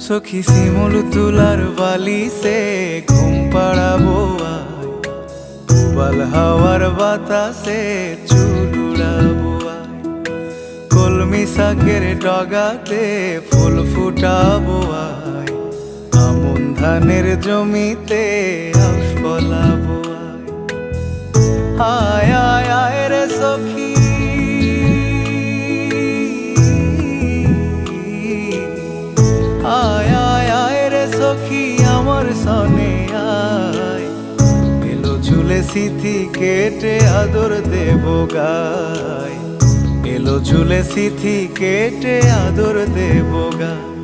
সখী শিমুল তুলার বালিশে ঘুম পাড়াবো আয়, উবাল হাওয়ার বাতাসে চুল উড়াবো আয়, কলমি শাকের ডগাতে ফুল ফুটাবো আয়, আমন ধানের জমিতে আউশ ফলাবো আয়। আয় আয় আয় রে সখী, আয় আয় আয় রে সখী আমার সনে আয়, এলো ঝুলে সিথি কেটে আদর দেব গায়, এলো ঝুলে সিথি কেটে আদর দেব গায়।